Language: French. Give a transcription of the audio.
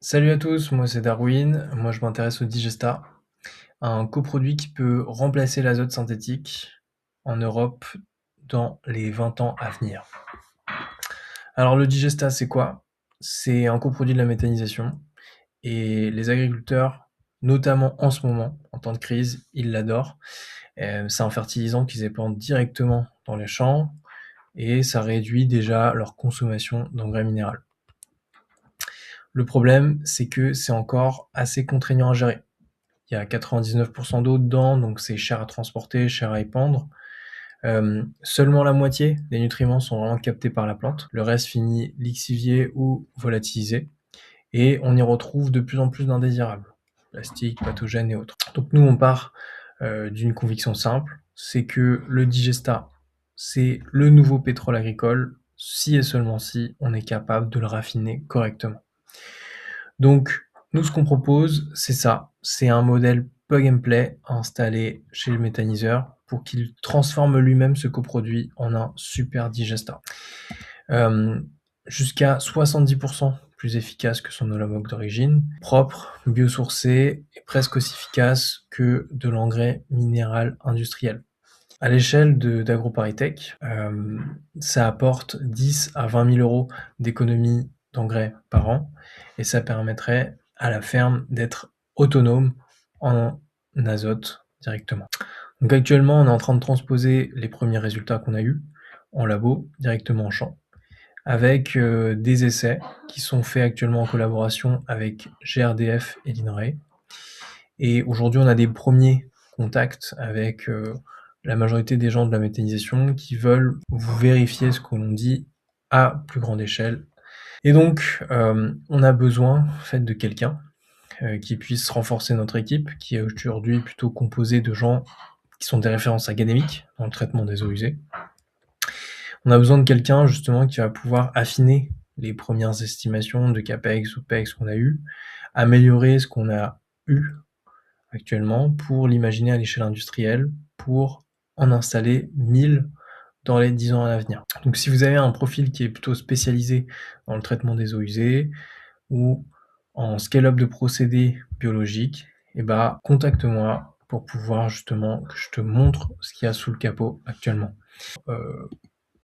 Salut à tous, moi c'est Darwin, moi je m'intéresse au Digesta, un coproduit qui peut remplacer l'azote synthétique en Europe dans les 20 ans à venir. Alors le Digesta c'est quoi? C'est un coproduit de la méthanisation et les agriculteurs, notamment en ce moment, en temps de crise, ils l'adorent. C'est un fertilisant qu'ils épandent directement dans les champs et ça réduit déjà leur consommation d'engrais minéral. Le problème, c'est que c'est encore assez contraignant à gérer. Il y a 99% d'eau dedans, donc c'est cher à transporter, cher à épandre. Seulement la moitié des nutriments sont vraiment captés par la plante. Le reste finit lixivié ou volatilisé. Et on y retrouve de plus en plus d'indésirables, plastique, pathogènes et autres. Donc nous, on part d'une conviction simple, c'est que le digesta, c'est le nouveau pétrole agricole, si et seulement si on est capable de le raffiner correctement. Donc, nous, ce qu'on propose, c'est ça. C'est un modèle plug and play installé chez le méthaniseur pour qu'il transforme lui-même ce coproduit en un super digesta. Jusqu'à 70% plus efficace que son homologue d'origine, propre, biosourcé et presque aussi efficace que de l'engrais minéral industriel. À l'échelle d'AgroParisTech, ça apporte 10 à 20 000 euros d'économie d'engrais par an et ça permettrait à la ferme d'être autonome en azote directement. Donc actuellement, on est en train de transposer les premiers résultats qu'on a eus en labo directement en champ avec des essais qui sont faits actuellement en collaboration avec GRDF et l'INRAE. Et aujourd'hui, on a des premiers contacts avec la majorité des gens de la méthanisation qui veulent vérifier ce que l'on dit à plus grande échelle. Et donc, on a besoin en fait, de quelqu'un qui puisse renforcer notre équipe, qui est aujourd'hui plutôt composée de gens qui sont des références académiques dans le traitement des eaux usées. On a besoin de quelqu'un justement qui va pouvoir affiner les premières estimations de CAPEX ou PEX qu'on a eues, améliorer ce qu'on a eu actuellement pour l'imaginer à l'échelle industrielle, pour en installer 1000 dans les 10 ans à l'avenir. Donc si vous avez un profil qui est plutôt spécialisé dans le traitement des eaux usées ou en scale-up de procédés biologiques, et bah contacte-moi pour pouvoir justement que je te montre ce qu'il y a sous le capot actuellement.